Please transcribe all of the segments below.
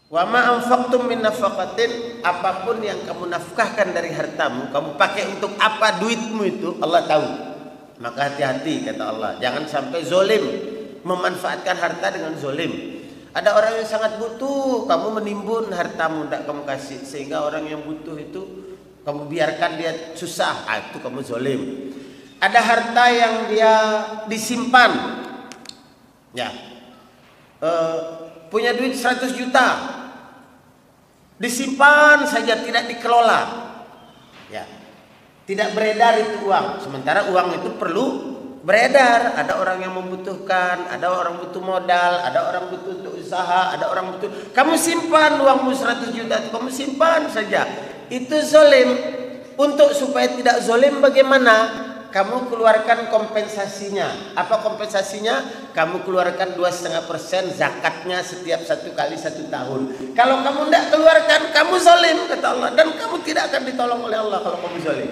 Wa ma anfaqtum min nafaqatin, apapun yang kamu nafkahkan dari hartamu, kamu pakai untuk apa duitmu itu, Allah tahu. Maka hati-hati kata Allah, jangan sampai zolim, memanfaatkan harta dengan zolim. Ada orang yang sangat butuh, kamu menimbun hartamu, tidak kamu kasih, sehingga orang yang butuh itu kamu biarkan dia susah, itu kamu zolim. Ada harta yang dia disimpan, ya, punya duit 100 juta, disimpan saja, tidak dikelola, ya, tidak beredar itu uang. Sementara uang itu perlu beredar. Ada orang yang membutuhkan, ada orang butuh modal, ada orang butuh untuk usaha, ada orang butuh. Kamu simpan uangmu 100 juta itu, kamu simpan saja. Itu zolim. Untuk supaya tidak zolim bagaimana? Kamu keluarkan kompensasinya. Apa kompensasinya? Kamu keluarkan 2,5% zakatnya setiap 1 kali 1 tahun. Kalau kamu tidak keluarkan, kamu zalim kata Allah, dan kamu tidak akan ditolong oleh Allah kalau kamu zalim.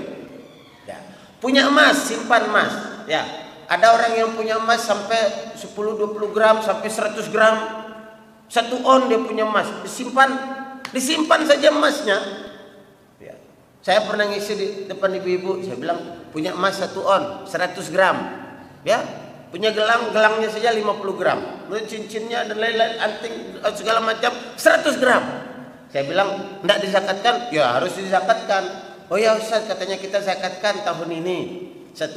Ya. Punya emas, simpan emas. Ya. Ada orang yang punya emas sampai 10-20 gram sampai 100 gram. 1 on dia punya emas, disimpan saja emasnya. Saya pernah ngisi di depan ibu-ibu, saya bilang punya emas 1 on, 100 gram, ya, punya gelangnya saja 50 gram, cincinnya dan lain-lain, anting segala macam 100 gram. Saya bilang tidak dizakatkan, ya harus dizakatkan. Oh ya Ustaz, katanya kita zakatkan tahun ini, 1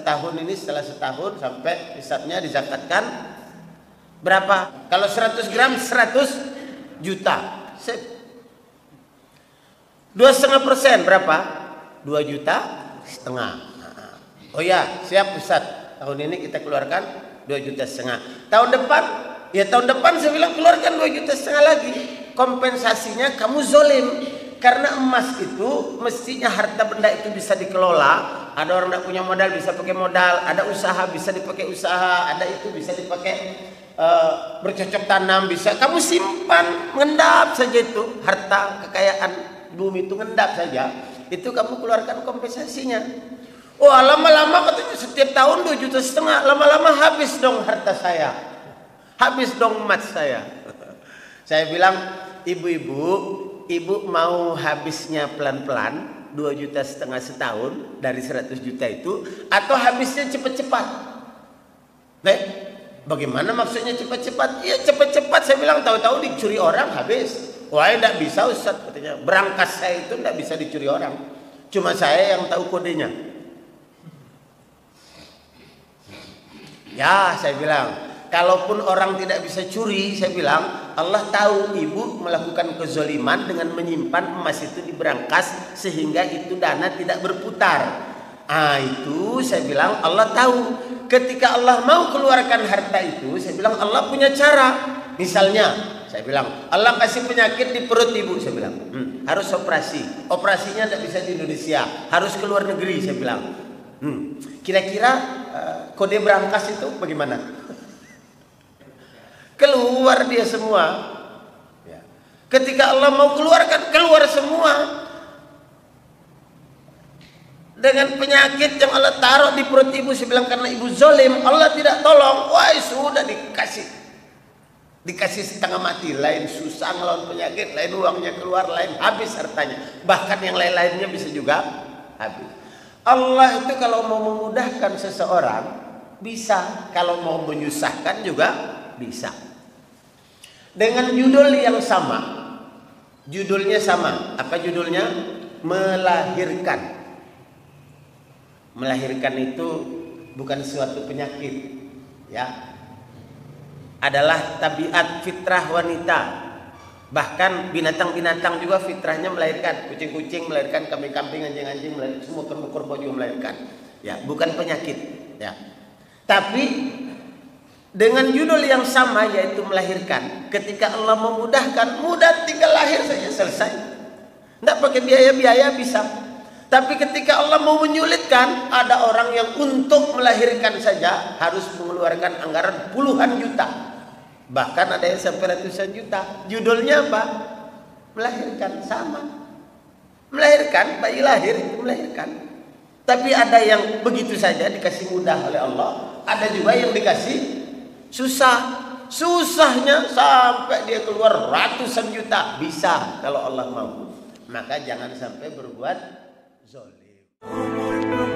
tahun ini, setelah setahun sampai hisabnya dizakatkan berapa? Kalau 100 gram 100 juta. 2,5% berapa? 2,5 juta. Oh ya, siap Ustaz. Tahun ini kita keluarkan 2,5 juta. Tahun depan, ya tahun depan saya bilang keluarkan 2,5 juta lagi. Kompensasinya kamu zolim. Karena emas itu mestinya harta benda itu bisa dikelola. Ada orang tidak punya modal bisa pakai modal, ada usaha bisa dipakai usaha, ada itu bisa dipakai bercocok tanam bisa. Kamu simpan, mengendap saja itu harta kekayaan bumi itu, ngendap saja, itu kamu keluarkan kompensasinya. Wah, lama-lama katanya setiap tahun 2,5 juta, lama-lama habis dong harta saya, habis dong emas saya. Saya bilang, ibu mau habisnya pelan-pelan 2,5 juta setahun dari 100 juta itu, atau habisnya cepat-cepat? Bagaimana maksudnya cepat-cepat? Iya cepat-cepat, saya bilang, tahu-tahu dicuri orang habis. Wah, tidak bisa Ustaz katanya. Berangkas saya itu tidak bisa dicuri orang. Cuma saya yang tahu kodenya. Ya, saya bilang, kalaupun orang tidak bisa curi, saya bilang, Allah tahu ibu melakukan kezoliman dengan menyimpan emas itu di berangkas sehingga itu dana tidak berputar. Itu saya bilang Allah tahu. Ketika Allah mau keluarkan harta itu, saya bilang Allah punya cara. Misalnya saya bilang, Allah kasih penyakit di perut ibu, saya bilang, harus operasi. Operasinya tidak bisa di Indonesia, harus ke luar negeri, saya bilang. Kira-kira kode berangkas itu bagaimana? Keluar dia semua. Ya. Ketika Allah mau keluarkan, keluar semua. Dengan penyakit yang Allah taruh di perut ibu, saya bilang karena ibu zolim, Allah tidak tolong. Wah, sudah dikasih setengah mati, lain susah ngelawan penyakit, lain uangnya keluar, lain habis hartanya, bahkan yang lain-lainnya bisa juga habis. Allah itu kalau mau memudahkan seseorang bisa, kalau mau menyusahkan juga bisa. Dengan judul yang sama, judulnya sama. Apa judulnya? Melahirkan. Melahirkan itu bukan suatu penyakit, ya. Adalah tabiat fitrah wanita. Bahkan binatang-binatang juga fitrahnya melahirkan. Kucing-kucing melahirkan, kambing-kambing, anjing-anjing melahirkan, semua kerbau-kerbau juga melahirkan. Ya, bukan penyakit, ya. Tapi dengan judul yang sama, yaitu melahirkan. Ketika Allah memudahkan, mudah, tinggal lahir saja, selesai. Tidak pakai biaya-biaya bisa. Tapi ketika Allah mau menyulitkan, ada orang yang untuk melahirkan saja harus mengeluarkan anggaran puluhan juta. Bahkan ada yang sampai ratusan juta. Judulnya apa? Melahirkan, sama. Melahirkan, bayi lahir itu melahirkan. Tapi ada yang begitu saja dikasih mudah oleh Allah, ada juga yang dikasih susah. susahnya sampai dia keluar ratusan juta, bisa kalau Allah mau. Maka jangan sampai berbuat zalim.